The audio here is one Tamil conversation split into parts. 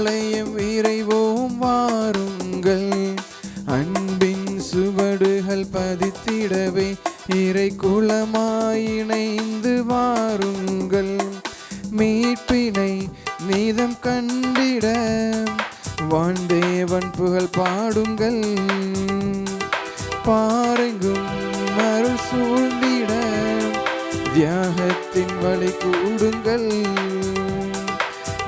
ஆலயம் விரைவோம் வாருங்கள், அன்பின் சுவடுகள் பதித்திடவே இறை குலமாய் இணைந்து வாருங்கள். மீட்பினை நீதம் கண்டிட வான்தேவன் புகழ் பாடுங்கள். பாரெங்கும் அருள் சூழ்ந்திட தியாகத்தின் வழி கூடுங்கள்.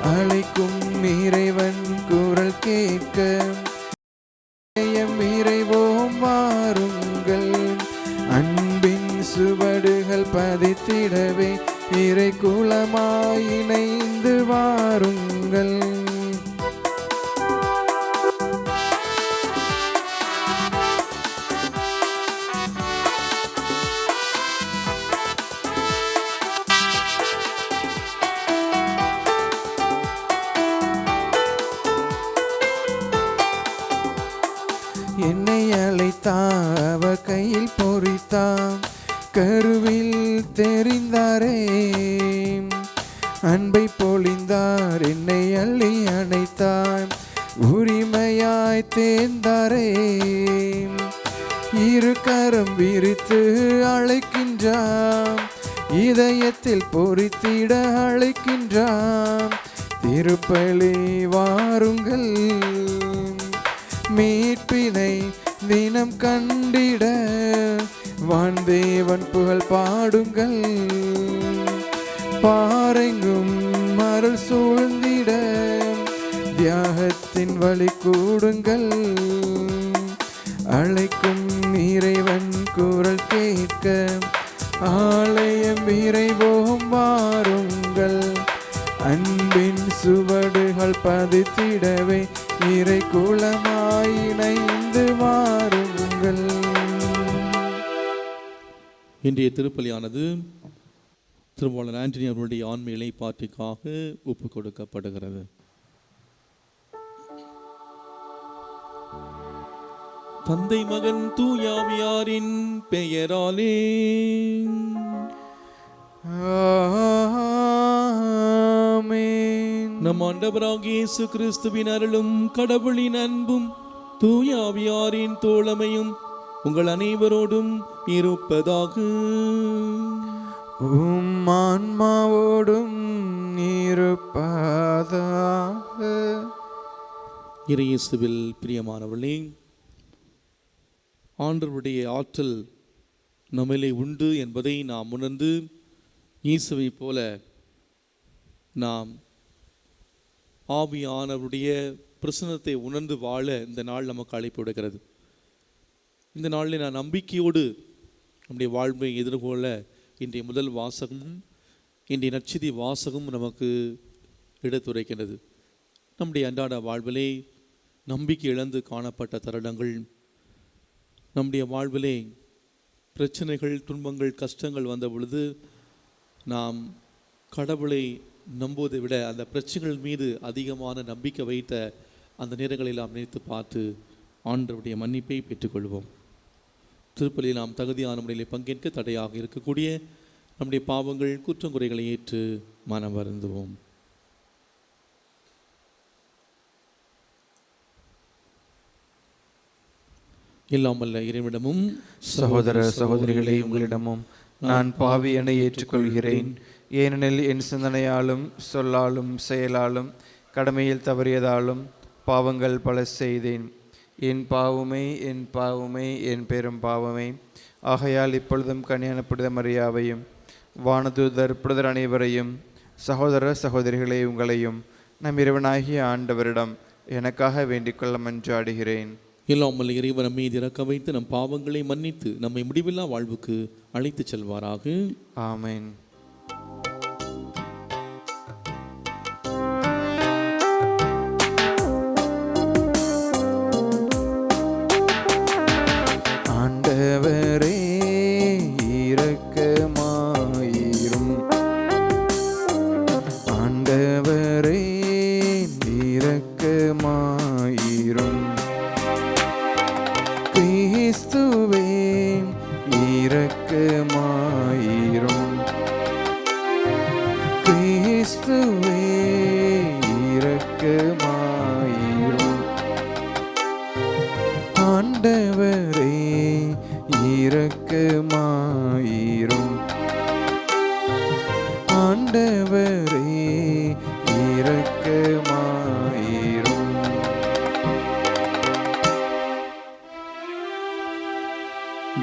அழைக்கும் இறைவன் குரல் கேட்க விரைவோம் வாருங்கள், அன்பின் சுவடுகள் பதித்திடவே இறை குலமாய் இணைந்து வாருங்கள். என்னை அழைத்தாவ கையில் பொறித்தாம், கருவில் தெரிந்தாரே அன்பை பொழிந்தார். என்னை அள்ளி அணைத்தார், உரிமையாய் தேர்ந்தாரே. இரு கரம் விரித்து அழைக்கின்றான், இதயத்தில் பொறித்திட அழைக்கின்றான். திருப்பலி வாருங்கள், மீட்பினை தினம் கண்டிட வான்தேவன் புகழ் பாடுங்கள். பாரெங்கும் அருள் சூழ்ந்திட தியாகத்தின் வழி கூடுங்கள். அழைக்கும் இறைவன் குரல் கேட்க ஆலயம் விரைவோம் வாருங்கள், அன்பின் சுவடுகள் பதித்திடவே இறை குலமாய் இணைந்து வாருங்கள். இன்றைய திருப்பலியானது திருவாளர் ஆண்டனி அவருடைய ஆன்மீக இளைப்பாற்றிக்காக ஒப்புக் கொடுக்கப்படுகிறது. தந்தை மகன் தூயாவியாரின் பெயராலே நம் ஆண்டவராகிய இயேசு கிறிஸ்துவின் அருளும் கடவுளின் அன்பும் தூயாவியாரின் தோழமையும் உங்கள் அனைவரோடும் இருப்பதாக. உம் ஆன்மாவோடும் இருப்பதாக. இறையேசுவில் பிரியமானவர்களே, ஆண்டவருடைய ஆற்றல் நம்மிலே உண்டு என்பதை நாம் உணர்ந்து இயேசுவை போல நாம் ஆவியானவருடைய பிரசன்னத்தை உணர்ந்து வாழ இந்த நாள் நமக்கு அழைப்பு விடுகிறது. இந்த நாளில் நான் நம்பிக்கையோடு நம்முடைய வாழ்வை எதிர்கொள்ள இன்றைய முதல் வாசகமும் இன்றைய நற்செய்தி வாசகமும் நமக்கு எடுத்துரைக்கின்றது. நம்முடைய அன்றாட வாழ்விலே நம்பிக்கை இழந்து காணப்பட்ட தருணங்கள், நம்முடைய வாழ்விலே பிரச்சனைகள், துன்பங்கள், கஷ்டங்கள் வந்த பொழுது நாம் கடவுளை நம்புவதை விட அந்த பிரச்சனைகள் மீது அதிகமான நம்பிக்கை வைத்த அந்த நேரங்களில் நாம் நினைத்து பார்த்து ஆண்டவருடைய மன்னிப்பை பெற்றுக்கொள்வோம். திருப்பலியில் நாம் தகுதியான முறையில் பங்கேற்க தடையாக இருக்கக்கூடிய நம்முடைய பாவங்கள், குற்றங்குறைகளை ஏற்று மனம் வருந்துவோம். எல்லாம் வல்ல இறைவனிடமும் சகோதர சகோதரிகளே, உங்களிடமும் நான் பாவி என ஏற்றுக்கொள்கிறேன். ஏனெனில் என் சிந்தனையாலும் சொல்லாலும் செயலாலும் கடமையில் தவறியதாலும் பாவங்கள் பல செய்தேன். என் பாவமே, என் பாவமே, என் பெரும் பாவமே. ஆகையால் இப்பொழுதும் கன்னியான புனித மரியாவையும் வானதூதர் புனிதர் அனைவரையும் சகோதர சகோதரிகளே உங்களையும் நம் இறைவனாகிய ஆண்டவரிடம் எனக்காக வேண்டிக்கொள்ள மன்றாடுகிறேன். இல்லாமல் இறைவன் மீது இறக்க வைத்து நம் பாவங்களை மன்னித்து நம்மை முடிவில்லா வாழ்வுக்கு அழைத்து செல்வாராக. ஆமென். ஆண்டவரே இரக்கமாயிரும், ஆண்டவரே இரக்கமாயிரும். கிறிஸ்துவே இரக்கமாயிரும்,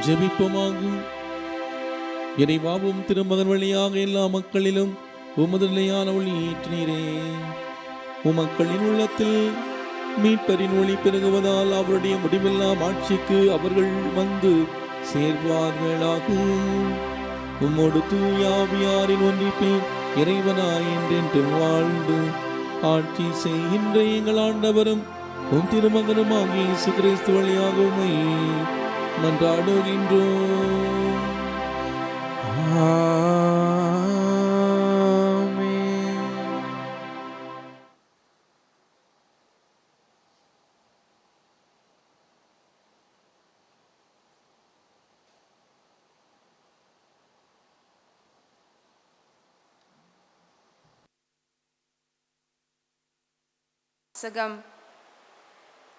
ஜெபிப்போமாக. இறைவாவும் திருமகன் வழியாக எல்லா மக்களிலும் உமது நிலையான ஒளி ஏற்றினீரே. உமக்களின் உள்ளத்தில் மீட்பரின் ஒளி பெருகுவதால் அவருடைய முடிவில்லா ஆட்சிக்கு அவர்கள் வந்து சேர்வார்களாக. உம்மோடு தூயாவியாரின் ஒன்றிப்பில் இறைவனாய் என்றென்று வாழ்ந்து ஆட்சி செய்கின்ற எங்கள் ஆண்டவரும் உன் திருமகனுமாகிய இயேசு கிறிஸ்து வழியாக உம்மை மன்றாடுகின்றோம்.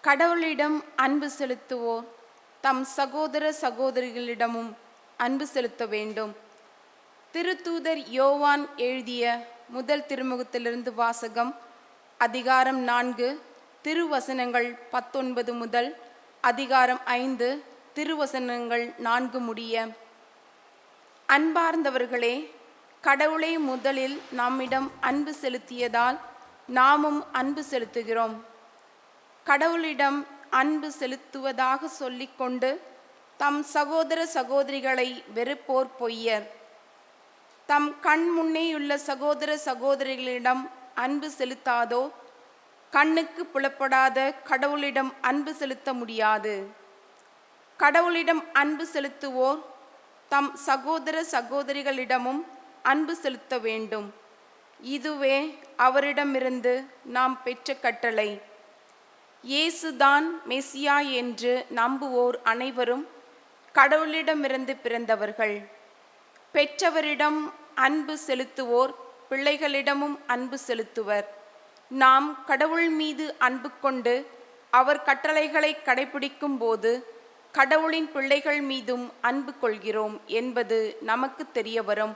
கடவுளிடம் அன்பு செலுத்துவோர் தம் சகோதர சகோதரிகளிடமும் அன்பு செலுத்த வேண்டும். திருத்தூதர் யோவான் எழுதிய முதல் திருமுகத்திலிருந்து வாசகம். அதிகாரம் 4 திருவசனங்கள் 19 முதல் அதிகாரம் 5 திருவசனங்கள் 4 முடிய. அன்பார்ந்தவர்களே, கடவுளை முதலில் நம்மிடம் அன்பு செலுத்தியதால் நாமும் அன்பு செலுத்துகிறோம். கடவுளிடம் அன்பு செலுத்துவதாக சொல்லிக்கொண்டு தம் சகோதர சகோதரிகளை வெறுப்போர் பொய்யர். தம் கண் முன்னேயுள்ள சகோதர சகோதரிகளிடம் அன்பு செலுத்தாதோ கண்ணுக்கு புலப்படாத கடவுளிடம் அன்பு செலுத்த முடியாது. கடவுளிடம் அன்பு செலுத்துவோர் தம் சகோதர சகோதரிகளிடமும் அன்பு செலுத்த வேண்டும். இதுவே அவரிடமிருந்து நாம் பெற்ற கட்டளை. இயேசுதான் மெசியா என்று நம்புவோர் அனைவரும் கடவுளிடமிருந்து பிறந்தவர்கள். பெற்றவரிடம் அன்பு செலுத்துவோர் பிள்ளைகளிடமும் அன்பு செலுத்துவர். நாம் கடவுள் மீது அன்பு கொண்டு அவர் கட்டளைகளை கடைபிடிக்கும் போது கடவுளின் பிள்ளைகள் மீதும் அன்பு கொள்கிறோம் என்பது நமக்கு தெரிய வரும்.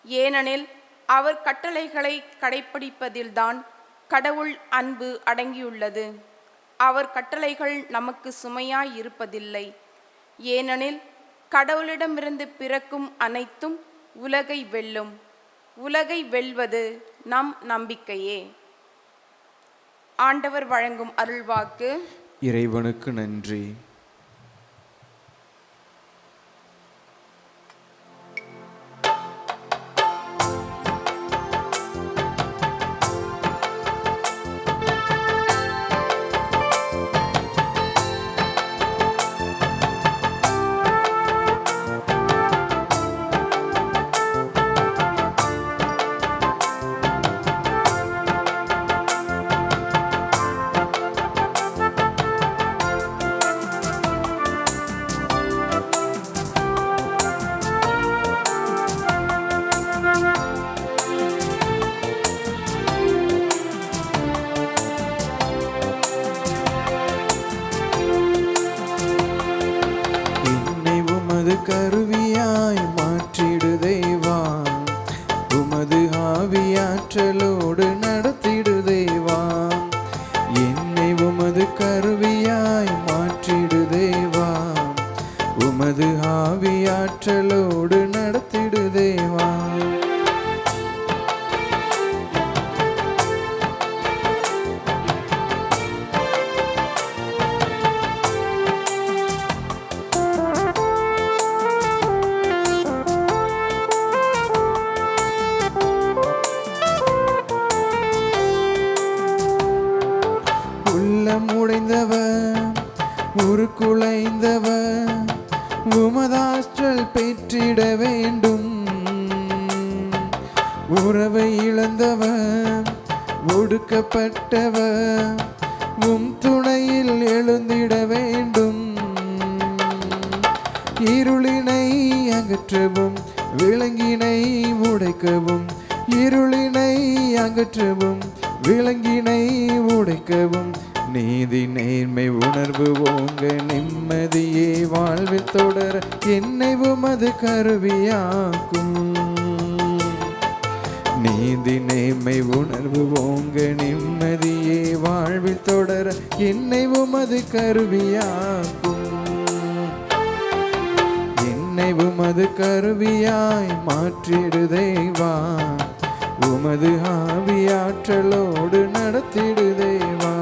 ஏனெனில் அவர் கட்டளைகளை கடைபிடிப்பதில்தான் கடவுள் அன்பு அடங்கியுள்ளது. அவர் கட்டளைகள் நமக்கு சுமையாய் இருப்பதில்லை. ஏனெனில் கடவுளிடமிருந்து பிறக்கும் அனைத்தும் உலகை வெல்லும். உலகை வெல்வது நம் நம்பிக்கையே. ஆண்டவர் வழங்கும் அருள்வாக்கு. இறைவனுக்கு நன்றி. கருவியாய் மாற்றிடு தேவா, உமது ஆவியாற்றலோடு நடத்திடு தேவா. என்னை உமது கருவியாய் மாற்றிடு தேவா, உமது ஆவியாற்றலோடு நடத்திடு தேவா. உடைந்தவர் உருக்குலைந்தவர் உமதாற்றல் பெற்றிட வேண்டும். உறவை இழந்தவர் ஒடுக்கப்பட்டவர் உம் துணையில் எழுந்திட வேண்டும். இருளினை அகற்றவும் விலங்கினை உடைக்கவும், இருளினை அகற்றவும் விலங்கினை உடைக்கவும், நீதி நேர்மை உணர்வு ஓங்க நிம்மதியே வாழ்வில் தொடர என்னை உமது கருவியாக்கும். நீதி நேர்மை உணர்வு ஓங்க நிம்மதியே வாழ்வில் தொடர என்னை உமது கருவியாக்கும். என்னை உமது கருவியாய் மாற்றிடு தேவா, உமது ஆவியாற்றலோடு நடத்திடு தேவா.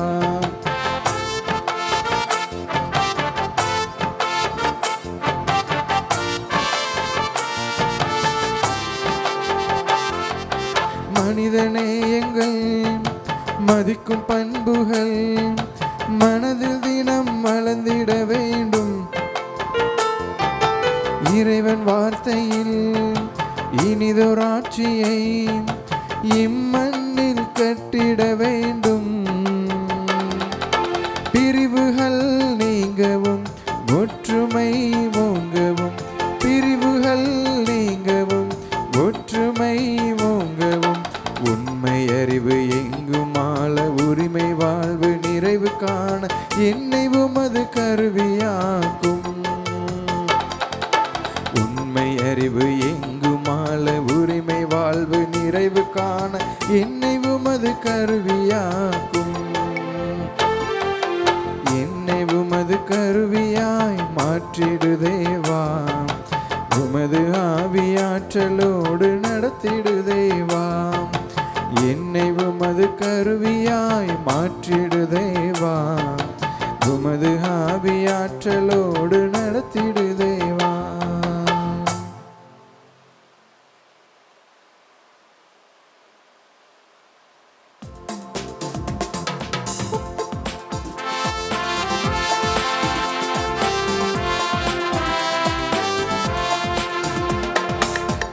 மனிதநேயங்கள் மதிக்கும் பண்புகள் மனதில் தினம் வளர்ந்திட வேண்டும். இறைவன் வார்த்தையில் இனிதொராட்சியை இம்மண்ணில் கட்டிட வேண்டும். பிரிவுகள் நீங்கவும் ஒற்றுமை ஓங்கவும், பிரிவுகள் நீங்கவும் ஒற்றுமை ஓங்கவும், உண்மை அறிவு எங்கும் ஆள உரிமை வாழ்வு நிறைவு காண என்னை உமது கருவியாக்கும். உண்மை அறிவு எங்கும் ஆள உரிமை வாழ்வு நிறைவு காண என்னை உமது கருவியாக்கும். என்னை உமது கருவியாய் மாற்றிடு தேவா, உமது ஆவியாற்றலோடு நடத்திடு தேவா. என்னை உமது கருவியாய் மாற்றிடு தேவா, உமது ஆவியாற்றலோடு நடத்திடு தேவா.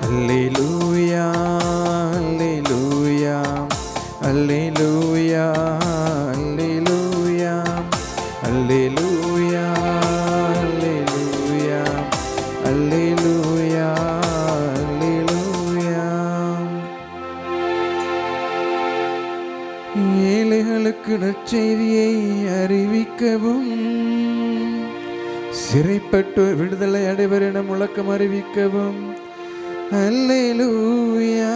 அல்லேலூயா அல்லேலூயா அல்லேலூயா அல்லேலூயா அல்லேலூயா அல்லேலூயா அல்லேலூயா அல்லேலூயா. ஏழைகளுக்கு நற்செய்தியை அறிவிக்கவும், சிறைப்பட்டோர் விடுதலை அடைவர் என முழக்கம் அறிவிக்கவும். அல்லேலூயா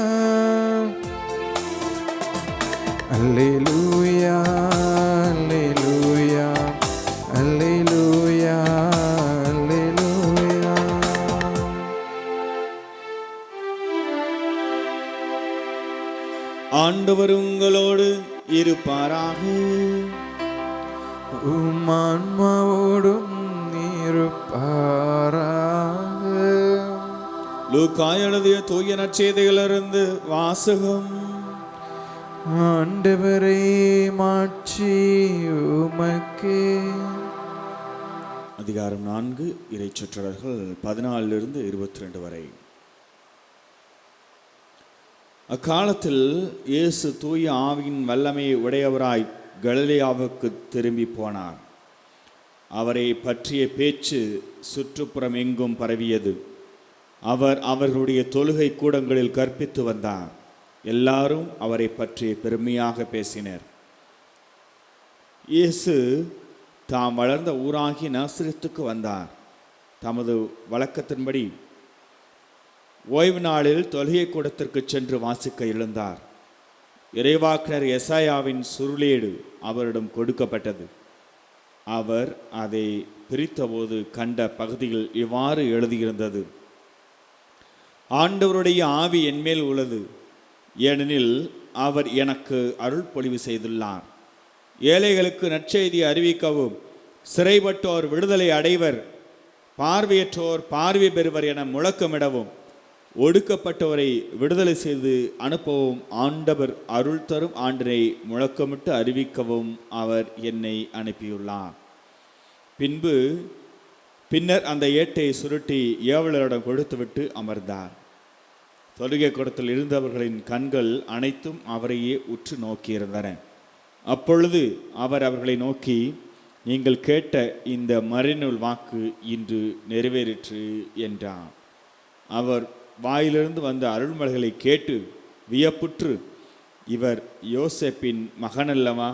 அல்லேலூயா அல்லேலூயா அல்லேலூயா அல்லேலூயா. ஆண்டவர் உங்களோடு இருப்பாராக. உம் ஆன்மாவோடும் இருப்பாராக. லூக்கா எழுதிய தூய நற்செய்தியிலிருந்து வாசகம். ஆண்டவரே மாட்சி உமக்கே. அதிகாரம் 4, இறைச்சொற்றர்கள் 14 22 வரை. அக்காலத்தில் இயேசு தூய ஆவியின் வல்லமையை உடையவராய் கலிலேயாவுக்கு திரும்பி போனார். அவரை பற்றிய பேச்சு சுற்றுப்புறம் எங்கும் பரவியது. அவர் அவர்களுடைய தொழுகை கூடங்களில் கற்பித்து வந்தார். எல்லாரும் அவரை பற்றி பெருமையாக பேசினர். இயேசு தாம் வளர்ந்த ஊராகி நாசரேத்துக்கு வந்தார். தமது வழக்கத்தின்படி ஓய்வு நாளில் தொழுகை கூடத்திற்கு சென்று வாசிக்க எழுந்தார். இறைவாக்கினர் எசாயாவின் சுருளேடு அவரிடம் கொடுக்கப்பட்டது. அவர் அதை பிரித்தபோது கண்ட பகுதியில் இவ்வாறு எழுதியிருந்தது: ஆண்டவருடைய ஆவி என்மேல் உள்ளது, ஏனெனில் அவர் எனக்கு அருள் பொழிவு செய்துள்ளார். ஏழைகளுக்கு நற்செய்தியை அறிவிக்கவும், சிறைப்பட்டோர் விடுதலை அடைவர், பார்வையற்றோர் பார்வை பெறுவர் என முழக்கமிடவும், ஒடுக்கப்பட்டவரை விடுதலை செய்து அனுப்பவும், ஆண்டவர் அருள் தரும் ஆண்டினை முழக்கமிட்டு அறிவிக்கவும் அவர் என்னை அனுப்பியுள்ளார். பின்னர் அந்த ஏட்டை சுருட்டி ஏவலரிடம் கொடுத்துவிட்டு அமர்ந்தார். தொழுகை கூடத்தில் இருந்தவர்களின் கண்கள் அனைத்தும் அவரையே உற்று நோக்கியிருந்தன. அப்பொழுது அவர் அவர்களை நோக்கி, நீங்கள் கேட்ட இந்த மறைநூல் வாக்கு இன்று நிறைவேறிற்று என்றார். அவர் வாயிலிருந்து வந்த அருள்மொழிகளை கேட்டு வியப்புற்று, இவர் யோசேப்பின் மகனல்லவா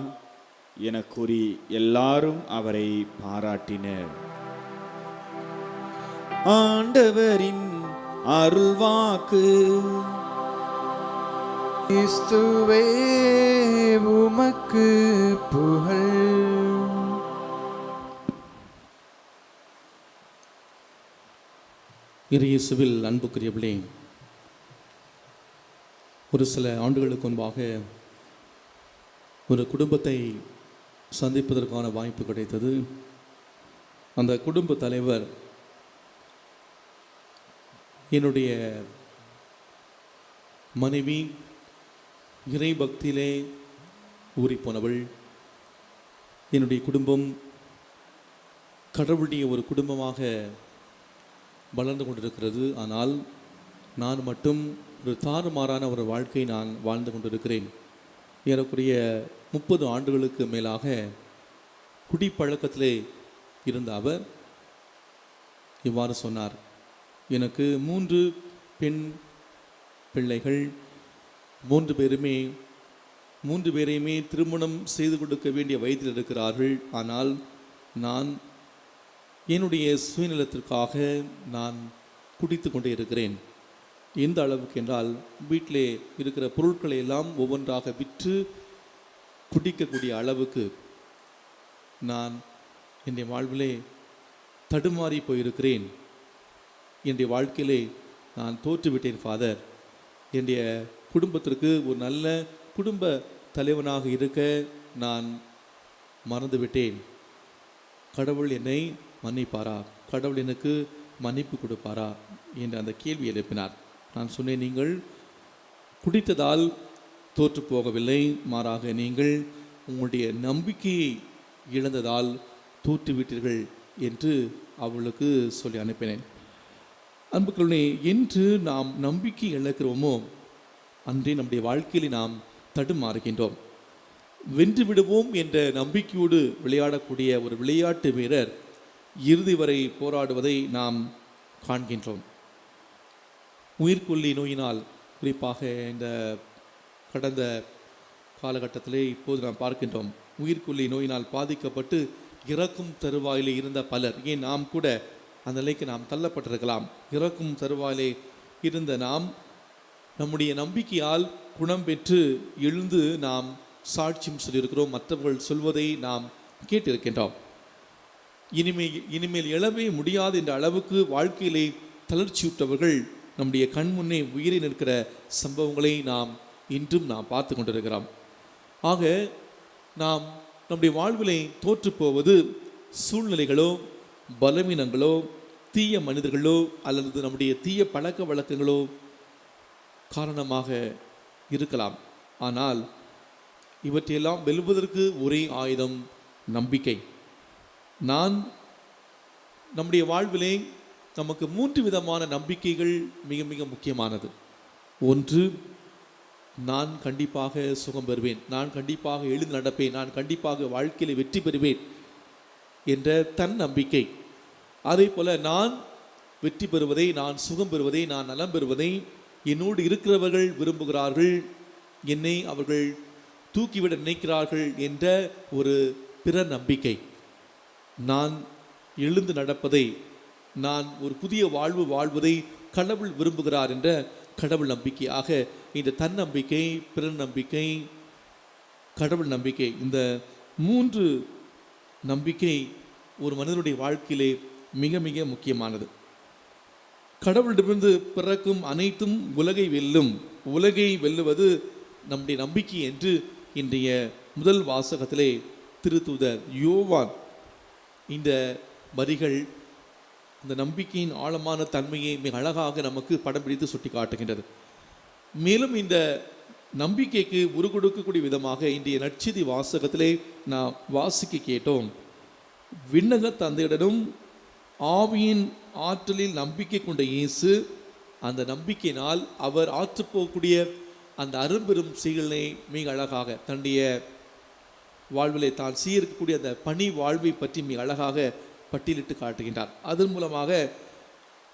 என கூறி எல்லாரும் அவரை பாராட்டினர். ஆண்டவரின் அருள்வாக்கு. கிறிஸ்துவே உமக்கு புகழ். இயேசுவில் அன்புக்குரியவர்களே, ஒரு சில ஆண்டுகளுக்கு முன்பாக ஒரு குடும்பத்தை சந்திப்பதற்கான வாய்ப்பு கிடைத்தது. அந்த குடும்ப தலைவர் என்னுடைய மனைவி இறை பக்தியிலே ஊறிப்போனவள். என்னுடைய குடும்பம் கடவுளுடைய ஒரு குடும்பமாக வளர்ந்து கொண்டிருக்கிறது. ஆனால் நான் மட்டும் ஒரு தாறுமாறான ஒரு வாழ்க்கை நான் வாழ்ந்து கொண்டிருக்கிறேன். ஏறக்குறைய 30 ஆண்டுகளுக்கு மேலாக குடிப்பழக்கத்திலே இருந்த அவர் இவ்வாறு சொன்னார். எனக்கு 3 பெண் பிள்ளைகள், 3 பேரையுமே திருமணம் செய்து கொடுக்க வேண்டிய வயதில் இருக்கிறார்கள். ஆனால் நான் என்னுடைய சுயநலத்திற்காக நான் குடித்து கொண்டே இருக்கிறேன். எந்த அளவுக்கு என்றால், வீட்டிலே இருக்கிற பொருட்களை எல்லாம் ஒவ்வொன்றாக விற்று குடிக்கக்கூடிய அளவுக்கு நான் என்னுடைய வாழ்விலே தடுமாறி போயிருக்கிறேன். என்னுடைய வாழ்க்கையிலே நான் தோற்றுவிட்டேன் ஃபாதர். என்னுடைய குடும்பத்திற்கு ஒரு நல்ல குடும்ப தலைவனாக இருக்க நான் மறந்துவிட்டேன். கடவுள் என்னை மன்னிப்பாரா? கடவுள் எனக்கு மன்னிப்பு கொடுப்பாரா என்று அந்த கேள்வி எழுப்பினார். நான் சொன்னேன், நீங்கள் குடித்ததால் தோற்று போகவில்லை, மாறாக நீங்கள் உங்களுடைய நம்பிக்கையை இழந்ததால் தோற்றுவிட்டீர்கள் என்று அவளுக்கு சொல்லி அனுப்பினேன். அன்புக்குள்ளே, என்று நாம் நம்பிக்கை இழக்கிறோமோ அன்றே நம்முடைய வாழ்க்கையில் நாம் தடுமாறுகின்றோம். வென்று விடுவோம் என்ற நம்பிக்கையோடு விளையாடக்கூடிய ஒரு விளையாட்டு வீரர் இறுதி வரை போராடுவதை நாம் காண்கின்றோம். உயிர்கொல்லி நோயினால், குறிப்பாக இந்த கடந்த காலகட்டத்திலே இப்போது நாம் பார்க்கின்றோம், உயிர்கொல்லி நோயினால் பாதிக்கப்பட்டு இறக்கும் தருவாயிலே இருந்த பலர், ஏன் நாம் கூட அந்த நிலைக்கு நாம் தள்ளப்பட்டிருக்கலாம். இறக்கும் தருவாயிலே இருந்த நாம் நம்முடைய நம்பிக்கையால் குணம் பெற்று எழுந்து நாம் சாட்சியம் சொல்லியிருக்கிறோம். மற்றவர்கள் சொல்வதை நாம் கேட்டிருக்கின்றோம். இனிமேல் எழவே முடியாது என்ற அளவுக்கு வாழ்க்கையிலே தளர்ச்சியுற்றவர்கள் நம்முடைய கண் முன்னே உயிரை நிற்கிற சம்பவங்களை நாம் இன்றும் பார்த்து கொண்டிருக்கிறோம். ஆக நாம் நம்முடைய வாழ்விலை தோற்று போவது சூழ்நிலைகளோ, பலவீனங்களோ, தீய மனிதர்களோ அல்லது நம்முடைய தீய பழக்க வழக்கங்களோ காரணமாக இருக்கலாம். ஆனால் இவற்றையெல்லாம் வெல்வதற்கு ஒரே ஆயுதம் நம்பிக்கை. நம்முடைய வாழ்விலே நமக்கு 3 விதமான நம்பிக்கைகள் மிக மிக முக்கியமானது. ஒன்று, நான் கண்டிப்பாக சுகம் பெறுவேன், நான் கண்டிப்பாக எழுந்து நடப்பேன், நான் கண்டிப்பாக வாழ்க்கையில் வெற்றி பெறுவேன் என்ற தன் நம்பிக்கை. அதே போல நான் வெற்றி பெறுவதை, நான் சுகம் பெறுவதை, நான் நலம் பெறுவதை என்னோடு இருக்கிறவர்கள் விரும்புகிறார்கள், என்னை அவர்கள் தூக்கிவிட நினைக்கிறார்கள் என்ற ஒரு பிற நம்பிக்கை. நான் எழுந்து நடப்பதை, நான் ஒரு புதிய வாழ்வு வாழ்வதை கடவுள் விரும்புகிறார் என்ற கடவுள் நம்பிக்கையாக இந்த தன்னம்பிக்கை, பிற நம்பிக்கை, கடவுள் நம்பிக்கை, இந்த 3 நம்பிக்கை ஒரு மனிதனுடைய வாழ்க்கையிலே மிக மிக முக்கியமானது. கடவுளிடமிருந்து பிறக்கும் அனைத்தும் உலகை வெல்லும், உலகை வெல்லுவது நம்முடைய நம்பிக்கை என்று இன்றைய முதல் வாசகத்திலே திருத்தூதர் யோவான் இந்த வரிகள் இந்த நம்பிக்கையின் ஆழமான தன்மையை மிக அழகாக நமக்கு படம் பிடித்து சுட்டி காட்டுகின்றது. மேலும் இந்த நம்பிக்கைக்கு உரு கொடுக்கக்கூடிய விதமாக இன்றைய நற்செய்தி வாசகத்திலே நாம் வாசிக்க கேட்டோம். விண்ணக தந்தையுடனும் ஆவியின் ஆற்றலில் நம்பிக்கை கொண்ட இயேசு அந்த நம்பிக்கையினால் அவர் ஆற்றப்போகக்கூடிய அந்த அரும்பெரும் செயலை மிக அழகாக தன்னுடைய வாழ்விலே தான் சீர்க்கக்கூடிய அந்த பணி வாழ்வை பற்றி மிக அழகாக பட்டியலிட்டு காட்டுகின்றார். அதன் மூலமாக,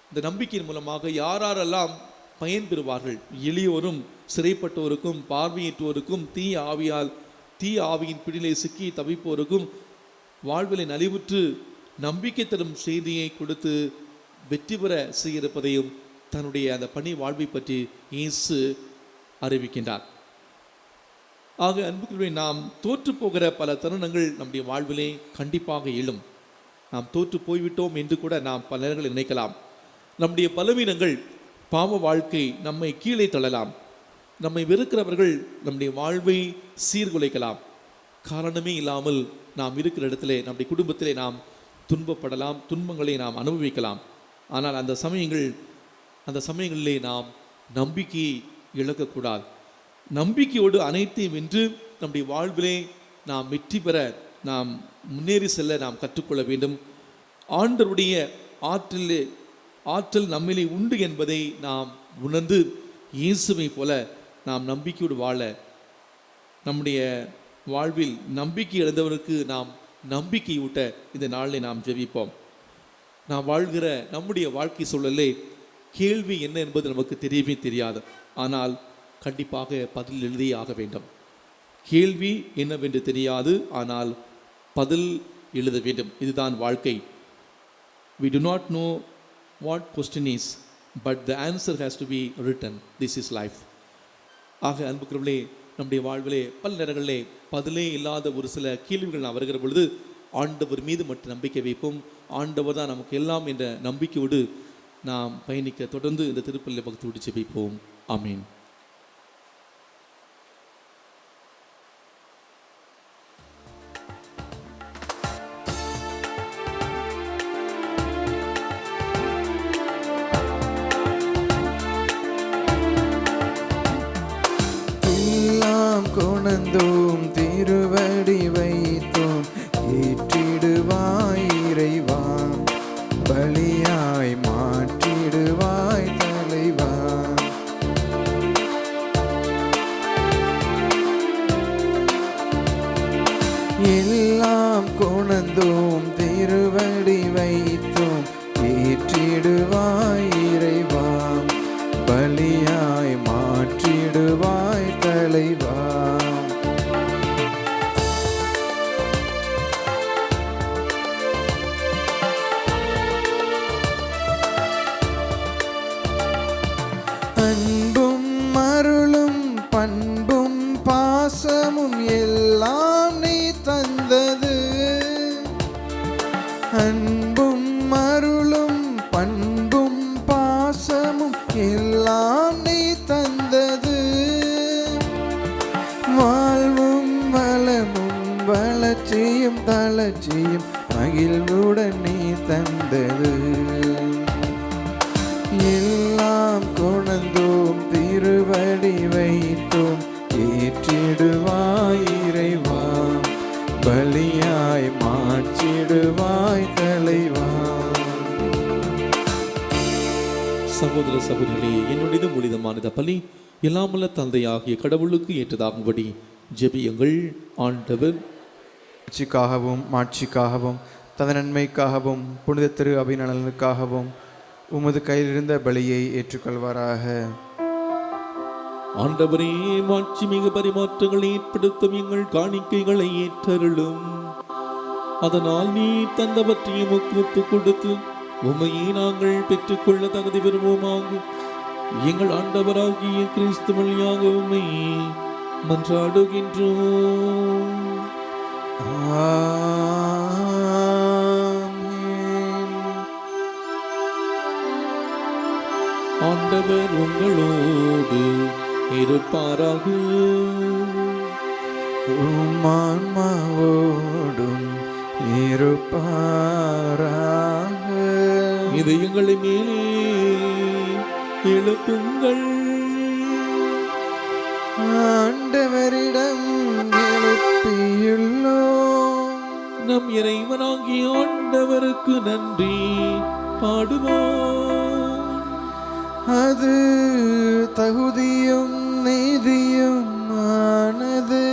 இந்த நம்பிக்கையின் மூலமாக யாரெல்லாம் பயன்பெறுவார்கள்? எளியோரும், சிறைப்பட்டோருக்கும், பார்வையற்றோருக்கும், தீய ஆவியின் பிடிலை சிக்கி தவிப்போருக்கும் வாழ்விலை நலிவுற்று நம்பிக்கை தரும் செய்தியை கொடுத்து வெற்றி பெற செய்திருப்பதையும் தன்னுடைய அந்த பணி வாழ்வை பற்றி இயேசு அறிவிக்கின்றார். ஆக அன்புக்குரிய, நாம் தோற்று போகிற பல தருணங்கள் நம்முடைய வாழ்விலே கண்டிப்பாக எழும். நாம் தோற்று போய்விட்டோம் என்று கூட நாம் பல நேரங்களில் நினைக்கலாம். நம்முடைய பலவீனங்கள், பாவ வாழ்க்கை நம்மை கீழே தள்ளலாம். நம்மை வெறுக்கிறவர்கள் நம்முடைய வாழ்வை சீர்குலைக்கலாம். காரணமே இல்லாமல் நாம் இருக்கிற இடத்திலே, நம்முடைய குடும்பத்திலே நாம் துன்பப்படலாம், துன்பங்களை நாம் அனுபவிக்கலாம். ஆனால் அந்த சமயங்களிலே நாம் நம்பிக்கையை இழக்கக்கூடாது. நம்பிக்கையோடு அனைத்தையும் வென்று நம்முடைய வாழ்விலே நாம் வெற்றி பெற, நாம் முன்னேறி செல்ல நாம் கற்றுக்கொள்ள வேண்டும். ஆண்டவருடைய ஆற்றல் நம்மிலே உண்டு என்பதை நாம் உணர்ந்து இயேசுவை போல நாம் நம்பிக்கையோடு வாழ, நம்முடைய வாழ்வில் நம்பிக்கை இழந்தவருக்கு நாம் நம்பிக்கையூட்ட இந்த நாளில் நாம் ஜெபிப்போம். நாம் வாழ்கிற நம்முடைய வாழ்க்கை சூழலே கேள்வி என்ன என்பது நமக்கு தெரியவே தெரியாது. ஆனால் கண்டிப்பாக பதில் எழுதியே ஆக வேண்டும். கேள்வி என்னவென்று தெரியாது, ஆனால் பதில் எழுத வேண்டும். இதுதான் வாழ்க்கை. We do not know what question is, but the answer has to be written. This is life. ஆக அன்புக்குரியவர்களே, நம்முடைய வாழ்விலே பல நேரங்களிலே பதிலே இல்லாத ஒரு சில கேள்விகள் நான் வருகிற பொழுது ஆண்டவர் மீது மட்டும் நம்பிக்கை வைப்போம். ஆண்டவர் தான் நமக்கு எல்லாம் என்ற நம்பிக்கையோடு நாம் பயணிக்க தொடர்ந்து இந்த திருப்பலியை பக்தியோடு ஜெபிப்போம். ஆமீன். கொணந்தோம் திருவடி வைத்தோம் ஏற்றிடுவாய் இறைவா, பலியாய் மாற்றிடுவாய் தலைவா. எல்லாம் கொணந்தோம் திருவடி வைத்தோம் ஏற்றிடுவாய் இறைவா, பலியாய் மாற்றிடுவாய் தலைவா. அன்பும் அருளும் பண்பும் பாசமும் எல்லாம் நீ தந்தது. அன்பும் அருளும் பண்பும் பாசமும் எல்லாம் நீ தந்தது. வாழ்வும் வளமும் வளர்ச்சியும் தளர்ச்சியும் மகிழ்வுடன் நீ தந்தது. எல்லாம் கொணந்தோம் திருவடி வைத்தோம் ஏற்றிடுவாய் இறைவா, பலியாய் மாற்றிடுவாய் தலைவா. சகோதர சகோதரிகளே, என்னுடைய முழுதமானத பலி எல்லாமல்ல தந்தையாகிய கடவுளுக்கு ஏற்றதாகும்படி ஜெபியுங்கள். ஆண்டவர் ஆட்சிக்காகவும் மாட்சிக்காகவும் தந்த நன்மைக்காகவும் புனித திரு அபிநலனுக்காகவும் உமது கையிலிருந்த பலியை ஏற்றுக்கொள்வாராக. ஆண்டவரே, மாட்சி மிக பரிமாற்றங்களை ஏற்படுத்தும் எங்கள் காணிக்கைகளை ஏற்றருளும். அதனால் நீ தந்தவற்றையும் ஒப்பு கொடுத்து உமையை நாங்கள் பெற்றுக்கொள்ள தகுதி பெறுவோமாகும். எங்கள் ஆண்டவராகிய கிறிஸ்து வழியாக உம்மை மன்றாடுகின்றோம். ஆண்டவர் உங்களோடு இருப்பாராக. ஆன்மாவோடும் இருப்பாராக. இது எங்களை மேலே எழுப்புங்கள். ஆண்டவரிடம் எழுப்பியுள்ளோம். நம் இறைவனாகிய ஆண்டவருக்கு நன்றி பாடுவோம். அது தகுதியும் நீதியும் ஆனது.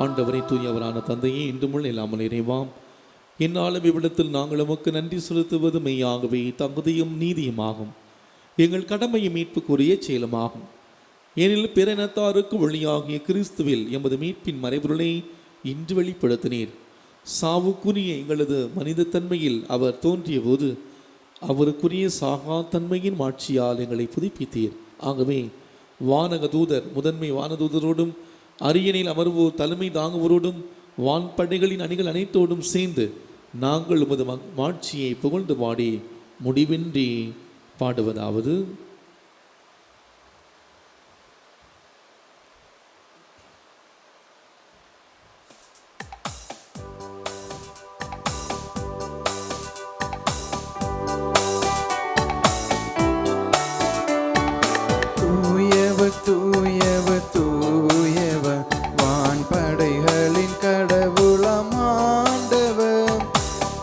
ஆண்டவரை தூயவரான தந்தையே, இன்றுமுள்ள இல்லாமல் இறைவாம், என்னாலும் இவ்விடத்தில் நாங்கள் உமக்கு நன்றி செலுத்துவது மெய்யாகவே தகுதியும் நீதியுமாகும். எங்கள் கடமையும் மீட்புக்குரிய செயலுமாகும். ஏனெனில் பிற இனத்தாருக்கு ஒளியாகிய கிறிஸ்துவில் எமது மீட்பின் மறைபொருளை இன்று வெளிப்படுத்தினீர். சாவுக்குரிய எங்களது மனித தன்மையில் அவர் தோன்றிய போது அவருக்குரிய சாகா தன்மையின் மாட்சியால் எங்களை புதுப்பித்தீர். ஆகவே வானக தூதர், முதன்மை வானதூதரோடும் அரியணையில் அமர்வோர், தலைமை தாங்குவோரோடும் வான்படைகளின் அணிகள் அனைத்தோடும் சேர்ந்து நாங்கள் உமது மாட்சியை புகழ்ந்து பாடி முடிவின்றி பாடுவதாவது: தூயவர் தூயவர் தூயவர் வான்படைகளின் கடவுளாம் ஆண்டவர்.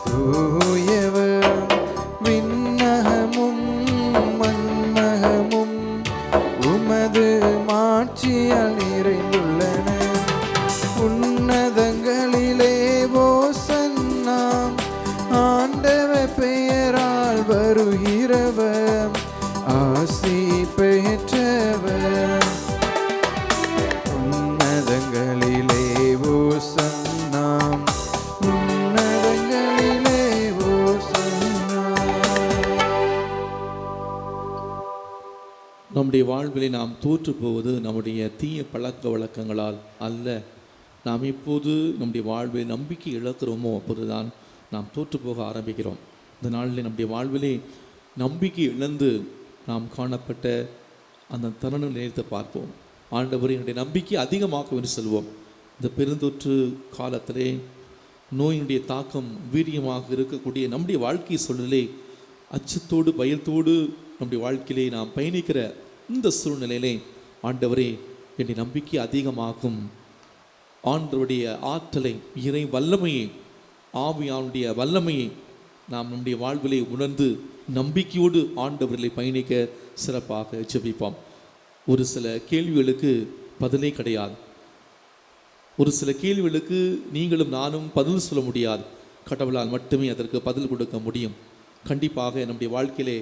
தூயவர் விண்ணகமும் மண்ணகமும் உமது மாட்சியால் நிறைந்துள்ளன. உன்னதங்களிலே ஓசன்னா, ஆண்டவர் பெயரால் வருகிறவர் ஆசி பெற்றவர். உன்னதங்களிலே ஓசன்னா, உன்னதங்களிலே ஓசன்னா. நம்முடைய வாழ்விலே நாம் தோற்று போவது நம்முடைய தீய பழக்க வழக்கங்களால் அல்ல. நாம் எப்போது நம்முடைய வாழ்வில் நம்பிக்கை இழக்கிறோமோ அப்போதுதான் நாம் தோற்று போக ஆரம்பிக்கிறோம். இந்த நாளில் நம்முடைய வாழ்விலே நம்பிக்கை இழந்து நாம் காணப்பட்ட அந்த தருணம் நினைத்து பார்ப்போம். ஆண்டவரே, என்னுடைய நம்பிக்கை அதிகமாக்கும் என்று சொல்வோம். இந்த பெருந்தொற்று காலத்திலே நோயினுடைய தாக்கம் வீரியமாக இருக்கக்கூடிய நம்முடைய வாழ்க்கை சூழ்நிலை அச்சத்தோடு பயத்தோடு நம்முடைய வாழ்க்கையிலே நாம் பயணிக்கிற இந்த சூழ்நிலையிலே, ஆண்டவரே, என்னுடைய நம்பிக்கை அதிகமாகும். ஆண்டவருடைய ஆற்றலை, இறை வல்லமையை, ஆவியானுடைய வல்லமையை நாம் நம்முடைய வாழ்விலே உணர்ந்து நம்பிக்கையோடு ஆண்டவர்களை பயணிக்க சிறப்பாக ஜெபிப்போம். ஒரு சில கேள்விகளுக்கு பதிலே கிடையாது. ஒரு சில கேள்விகளுக்கு நீங்களும் நானும் பதில் சொல்ல முடியாது. கடவுளால் மட்டுமே அதற்கு பதில் கொடுக்க முடியும். கண்டிப்பாக நம்முடைய வாழ்க்கையிலே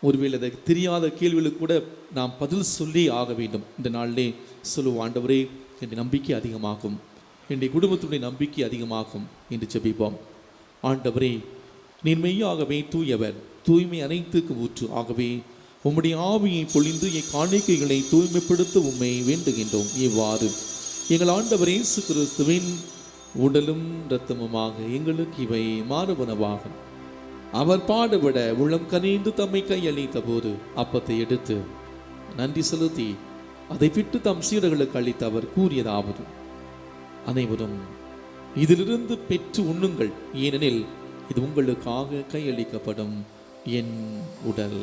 ஒருவேளை அதற்கு தெரியாத கேள்விகளுக்கு கூட நாம் பதில் சொல்லி ஆக வேண்டும். இந்த நாளிலே சொல்லுவோம்: ஆண்டவரே, என்னுடைய நம்பிக்கை அதிகமாகும், என்னுடைய குடும்பத்துடைய நம்பிக்கை அதிகமாகும் என்று ஜெபிப்போம். ஆண்டவரே, நீர் மெய்யாகவே தூயவர், தூய்மை அனைத்துக்கு ஊற்று. ஆகவே உம்முடைய ஆவியை பொழிந்து என் காணிக்கைகளை தூய்மைப்படுத்த உம்மை வேண்டுகின்றோம். இவ்வாறு எங்கள் ஆண்டவர் இயேசு கிறிஸ்துவின் உடலும் இரத்தமுமாக எங்களுக்கு இவை மாறுபனவாகும். அவர் பாடுபட உள்ளம் கனிந்து தம்மை கையளித்த போது அப்பத்தை எடுத்து நன்றி செலுத்தி அதை விட்டு தம் சீடர்களுக்கு அளித்து அவர் கூறியதாவது: அனைவரும் இதிலிருந்து பெற்று உண்ணுங்கள், ஏனெனில் இது உங்களுக்காக கையளிக்கப்படும் என் உடல்.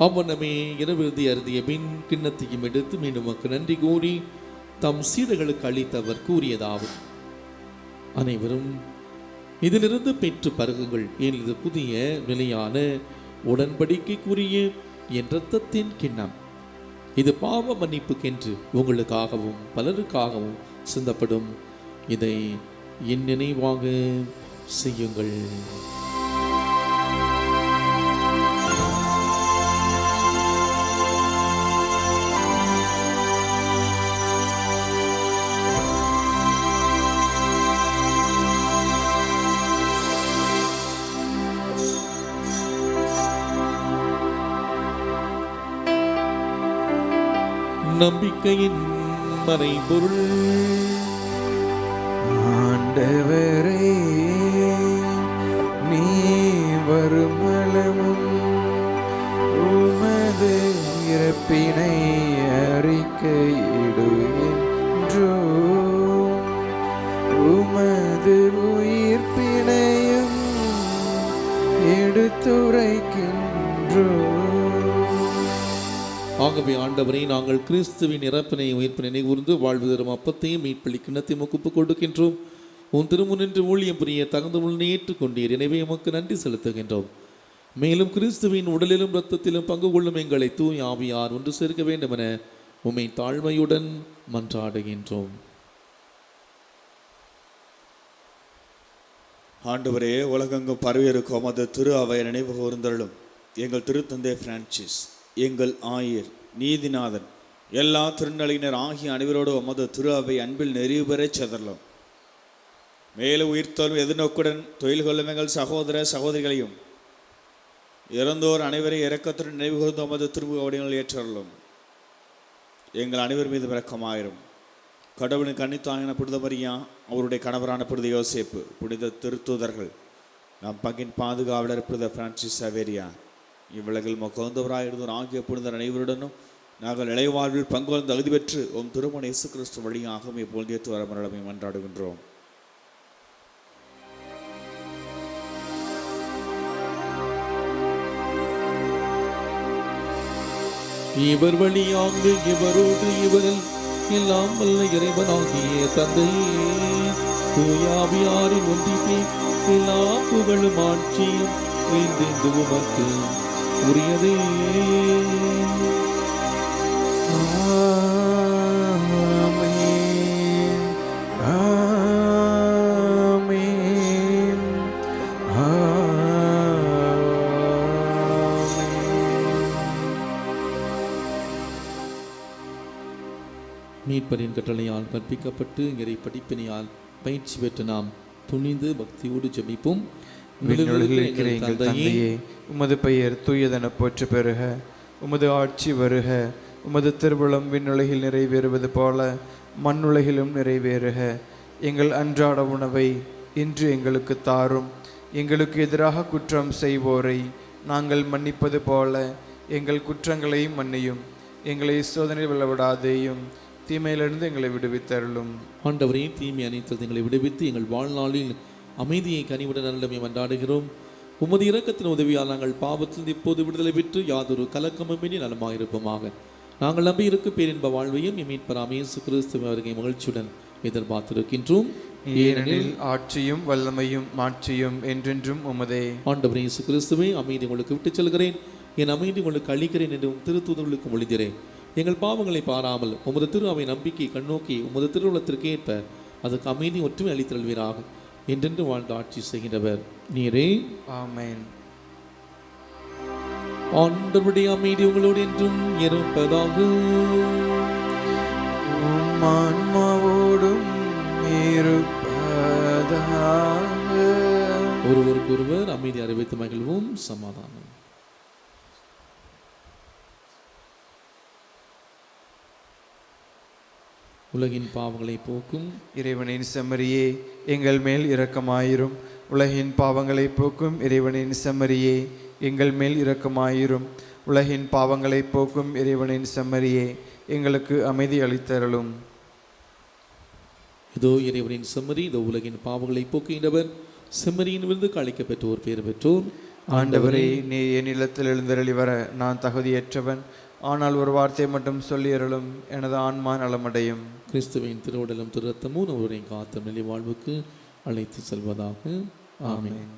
அவ்வனமே இரவிருதி அருதிய பின் கிண்ணத்தையும் எடுத்து மீண்டும் உமக்கு நன்றி கூறி தம் சீடர்களுக்கு அளித்தவர் கூறியதாவது: அனைவரும் இதிலிருந்து பெற்று பருகுங்கள், ஏன் இது புதிய நிலையான உடன்படிக்கைக்குரிய என் இரத்தத்தின் கிண்ணம். இது பாவ மன்னிப்புக்கென்று உங்களுக்காகவும் பலருக்காகவும் சிந்தப்படும். இதை என் நினைவாக செய்யுங்கள். நம்பிக்கையின் மறைபொருள். ஆண்டவரே, நீ வருமளவும் உமது இறப்பினை அறிக்கையிடுகின்றோ, உமது உயிர்ப்பினையும் எடுத்துரைக்கின்றோ. ஆகவே ஆண்டவரை, நாங்கள் கிறிஸ்துவின் இறப்பினை உயிர்ப்பினை கூர்ந்து வாழ்வு தரும் அப்பத்தையும் மீட்பளி கிண்ணத்தையும் ஒப்புக் கொடுக்கின்றோம். உன் திருமுனின்று ஊழியம் புரிய தகுந்த முன்னே ஏற்றுக்கொண்டீர். எனவே உமக்கு நன்றி செலுத்துகின்றோம். மேலும் கிறிஸ்துவின் உடலிலும் இரத்தத்திலும் பங்கு கொள்ளும் எங்களை தூய் ஆவியார் ஒன்று சேர்க்க வேண்டும் என உம்மை தாழ்மையுடன் மன்றாடுகின்றோம். ஆண்டவரே, உலகெங்கும் பரவியிருக்கும் உமது திரு அவை நினைவு கூர்ந்தருளும். எங்கள் திருத்தந்தை பிரான்சிஸ், எங்கள் ஆயர், நீதிநாதன், எல்லா திருநிலையினர் ஆகிய அனைவரோடு உமது திரு அவை அன்பில் நெறிவு பெறச் செதறலும். மேலும் உயிர்த்தோல்வி எதிர்நோக்குடன் தொழில் கொள்ளும் எங்கள் சகோதர சகோதரிகளையும் இறந்தோர் அனைவரையும் இரக்கத்துடன் நினைவு கூர்ந்து உமது திருமுகவடிகள் ஏற்றருளும். எங்கள் அனைவர் மீது இரக்கமாயிரும். கடவுளின் கன்னித்தாயான புனித மரியா, அவருடைய கணவரான புனித யோசேப்பு, புனித திருத்தூதர்கள், நம் பங்கின் பாதுகாவலர் புனித பிரான்சிஸ் சவேரியா, இவ்வுலகில் மொக்கந்தவராயிருந்தோர் ஆகிய புனிதர் அனைவருடனும் நாங்கள் இளைவாழ்வில் பங்கு தகுதி பெற்று உம் திருமண இயேசு கிறிஸ்து வழியாகவும் இப்பொழுது வரமரளமை மன்றாடுகின்றோம். இவர் வழியாக இவரோடு இவரில் எல்லாம் வல்ல இறைவனாகிய தந்தையே, தூயாவியாரின் ஒன்றிப்பே எல்லா புகழும் ஆட்சியும் வேந்தென்று உமக்கு உரியதே. ஆமென். ஆமென். மீட்பரின் கட்டளையால் கற்பிக்கப்பட்டு இறை படிப்பினையால் பயிற்சி பெற்று நாம் துணிந்து பக்தியோடு ஜெபிப்போம். விண்ணுலகில் இருக்கிற எங்கள் தந்தையே, உமது பெயர் தூயதென போற்று பெறுக. உமது ஆட்சி வருக. உமது திருவுளம் விண்ணுலகில் நிறைவேறுவது போல மண்ணுலகிலும் நிறைவேறுக. எங்கள் அன்றாட உணவை இன்று எங்களுக்கு தாரும். எங்களுக்கு எதிராக குற்றம் செய்வோரை நாங்கள் மன்னிப்பது போல எங்கள் குற்றங்களை மன்னியும். எங்களை சோதனை விழவிடாதேயும், தீமையிலிருந்து எங்களை விடுவித்தருளும். ஆண்டவரே, தீமை அனைத்து எங்களை விடுவித்து எங்கள் வாழ்நாளில் அமைதியை கனிவுடன் நல்லமை மன்றாடுகிறோம். உமது இரக்கத்தின் உதவியால் நாங்கள் பாவத்தில் இப்போது விடுதலை பெற்று யாதொரு கலக்கமின்றி நலமாயிருப்போமாக. நாங்கள் நம்பியிருக்கும் பேரின்ப வாழ்வையும் மீட்பராம் இயேசு கிறிஸ்து அவர்களை மகிழ்ச்சியுடன் எதிர்பார்த்திருக்கின்றோம். ஏனெனில் ஆட்சியும் வல்லமையும் மாட்சியும் என்றென்றும் உமதே. ஆண்டவரே இயேசு கிறிஸ்துவே, அமைதி உங்களுக்கு விட்டுச் செல்கிறேன், என் அமைதி உங்களுக்கு அளிக்கிறேன் என்று திருத்தூதர்களுக்கு மொழிகிறேன். எங்கள் பாவங்களை பாராமல் உமது திரு அவை நம்பிக்கை கண்ணோக்கி உமது திருவுளத்திற்கு ஏற்ப அதுக்கு அமைதி ஒற்றுமை அளித்தல்வீராக. என்றென்று வாழ்ந்து ஆட்சி செய்கின்றவர் நீரே. ஆமென். ஆண்டவருடைய அமைதி உங்களோடு என்றும் இருப்பதாக. உம் ஆன்மாவோடும் இருப்பதாக. ஒருவருக்கொருவர் அமைதி அறிவித்து மகிழ்வோம். சமாதானம். உலகின் பாவங்களை போக்கும் இறைவனின் செம்மறியே, எங்கள் மேல் இரக்கமாயிரும். உலகின் பாவங்களை போக்கும் இறைவனின் செம்மறியே, எங்கள் மேல் இரக்கமாயிரும். உலகின் பாவங்களை போக்கும் இறைவனின் செம்மறியே, எங்களுக்கு அமைதி அளித்தருளும். இதோ இறைவனின் செம்மறி, இதோ உலகின் பாவங்களை போக்குகின்றவர். செம்மறியின் விருந்துக்கு அழைக்கப்பெற்றோர் பேர் பெற்றோர். ஆண்டவரே, நீ என் இல்லத்தில் எழுந்தருளி வர நான் தகுதியற்றவன். ஆனால் ஒரு வார்த்தை மட்டும் சொல்லியருளும், எனது ஆன்மா நலமடையும். கிறிஸ்துவின் திருவுடலும் திருரத்தமும் ஒருவரை காத்த நிலை வாழ்வுக்கு அழைத்து செல்வதாக. ஆமென்.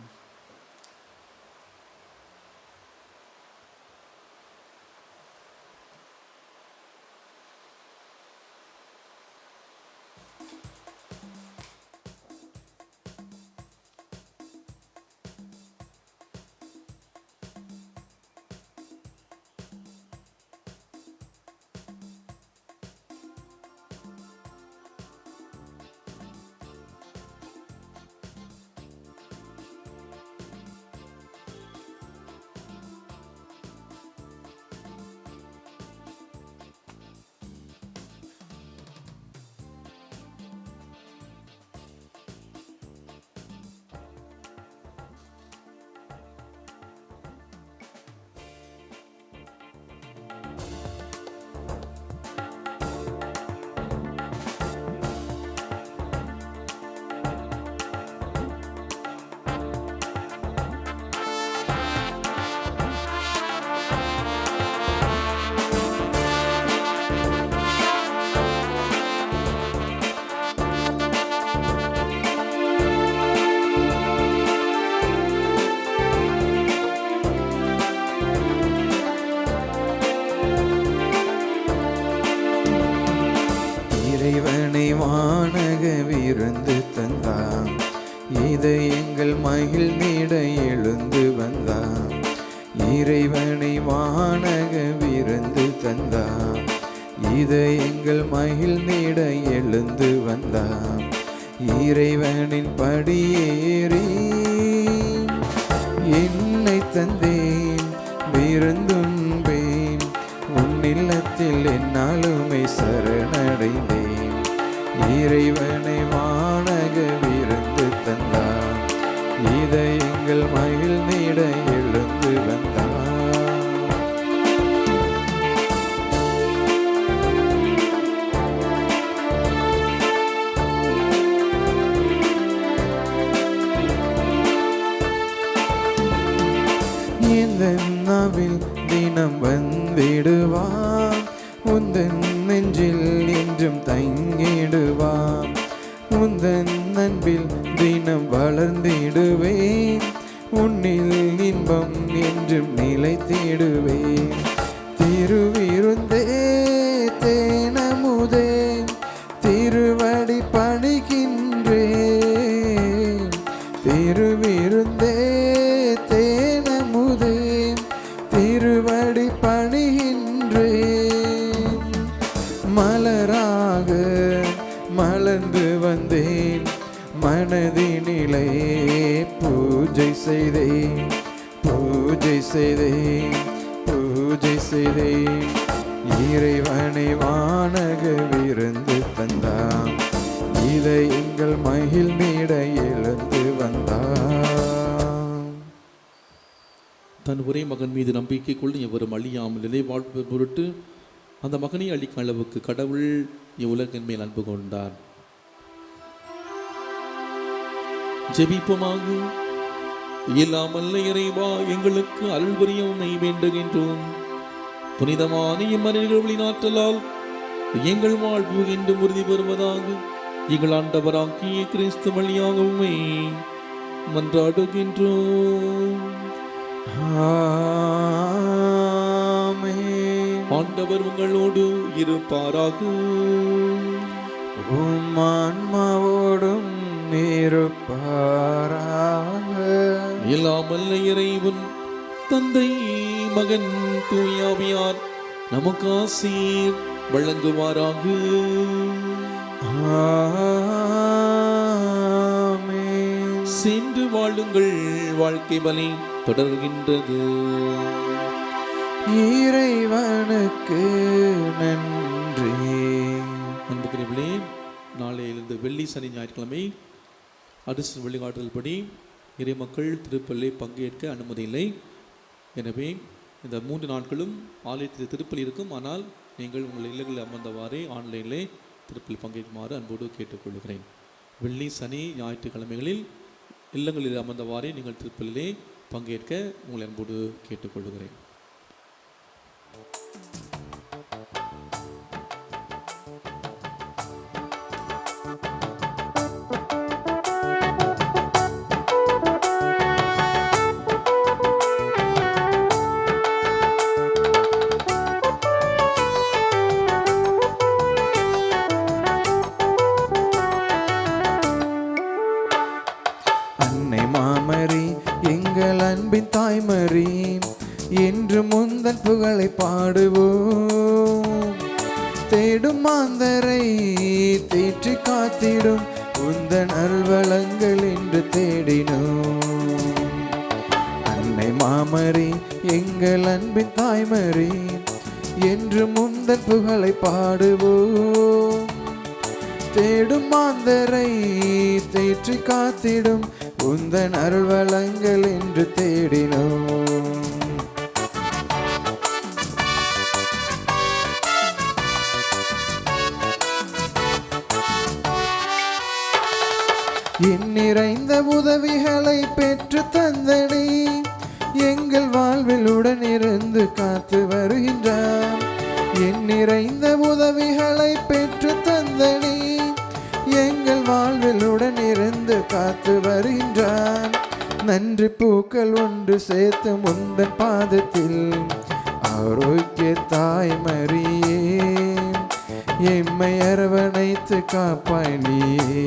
இறைவனை வானக விருந்து தந்தான், இதை எங்கள் மகிழ் நீட எழுந்து வந்தான். இறைவனை வானக விருந்து தந்தான், இதை எங்கள் மகிழ் நீட எழுந்து வந்தான். இறைவனின் படியேறி என்னை தந்தேன் விருந்துன்பேன் உன் இல்லத்தில் என்னாலுமே சரணடைந்தேன். இறைவனை வானக விருந்து தந்தார், இதை எங்கள் மகிழ்ந்திட எழுந்து வந்தார். நாவில் தினம் வந்திடுவான், உந்தன் நெஞ்சில் என்றும் தங்கிடுவான். உந்தன் அன்பில் தினம் வளர்ந்திடுவேன், உன்னில் இன்பம் என்றும் நிலைத்திடுவேன். திருவிருந்தே தேனமுதே திருவடி பணிகின்றேன். திருவிருந்தே தேனமுதே திருவடி பணிகின்றேன். மலராக மலர்ந்து வந்தேன், மனதினிலே பூஜை செய்தேன், பூஜை செய்தேன், பூஜை செய்தேன். இறைவனை வானக விருந்து தந்தான், இதை எங்கள் மகிழ்ந்திட எழுந்து வந்தான். தன் ஒரே மகன் மீது நம்பிக்கை கொண்டு எவரும் அழியாமல் நிலை வாழ்வு பொருட்டு அந்த மகனை அளிக்கும் அளவுக்கு கடவுள் இவ்வுலகின் மேல் அன்பு கொண்டார். ஜெபிப்போமாக. இல்லாமல் இறைவா, எங்களுக்கு அருள் புரிய உன்னை வேண்டுகின்றோம். புனிதமான இம்மனிதர்களின் ஆற்றலால் எங்கள் வாழ்வு என்றும் உறுதி பெறுவதாக எங்கள் ஆண்டவராகிய கிறிஸ்து வழியாக உம்மை மன்றாடுகின்றோம். ஆண்டவர் உங்களோடு இருப்பாராக. உம் ஆன்மாவோடும் இருப்பாராக. இல்லாமல் இறைவன் தந்தை மகன் தூயாவியார் நமக்கு ஆசீர் வழங்குவாராக. சென்று வாழுங்கள், வாழ்க்கை பலி தொடர்கின்றது. இறைவனுக்கு நன்றி. அன்புக்குரியவர்களே, நாளையிலிருந்து வெள்ளி சனி ஞாயிற்றுக்கிழமை அரசு வழிகாட்டுதல் படி இறைமக்கள் திருப்பலியை பங்கேற்க அனுமதி இல்லை. எனவே இந்த 3 நாட்களும் ஆலயத்தில் திருப்பலி இருக்கும். ஆனால் நீங்கள் உங்கள் இல்லங்களில் அமர்ந்தவாறே ஆன்லைனிலே திருப்பலி பங்கேற்குமாறு அன்போடு கேட்டுக்கொள்கிறேன். வெள்ளி சனி ஞாயிற்றுக்கிழமைகளில் இல்லங்களில் அமர்ந்தவாறே நீங்கள் திருப்பலிலே பங்கேற்க உங்களை அன்போடு கேட்டுக்கொள்கிறேன். தாய்மரி என்று முந்தன் புகழை பாடுவோம். தேடும் மாந்தரை தேற்றி காத்திடும் உந்தன் அருள்வளங்கள் என்று தேடினோம். அன்னை மாமரி எங்கள் அன்பின் தாய்மரி என்று முந்தன் புகழை பாடுவோம். தேடும் மாந்தரை தேற்றி காத்திடும் உந்தன் அருள்வளங்கள் என்று தேடினோம். என் நிறைந்த உதவிகளை பெற்று தந்தனே, எங்கள் வாழ்வில் உடனிருந்து காத்து வருகின்றான். என் நிறைந்த உதவிகளை பெற்று தந்தனே, எங்கள் வாழ்வில் உடனிருந்து காத்து வருகின்றான். நன்றி பூக்கள் ஒன்று சேர்த்து முந்தன் பாதத்தில் ஆரோக்கிய தாய்மரியே, எம்மை அரவணைத்து காப்பாய் நீயே.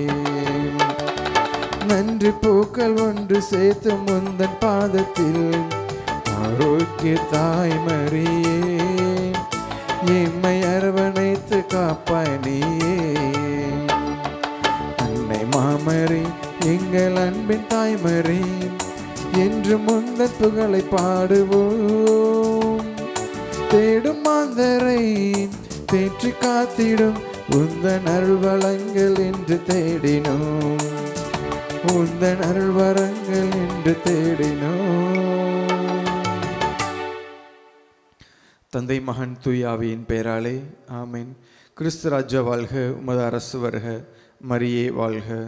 நன்றி பூக்கள் ஒன்று சேர்த்து முந்தன் பாதத்தில் ஆரோக்கிய தாய்மரியே, எம்மை அரவணைத்து காப்பாய் நீயே. அன்னை கன்னியாமரி எங்கள் அன்பின் தாய்மரி என்று முந்தன் புகழை பாடுவோம். தேடும் மாந்தரை தேற்றி காத்திடும் உந்தன் அருள்வளங்கள் என்று தேடினோம். உந்தன் அருள்வரங்கள் என்று தேடினோம். தந்தை மகன் தூயாவியின் பெயராலே ஆமென். கிறிஸ்து ராஜ்ய வாழ்க. உமது அரசு வருக. மரியே வாழ்க.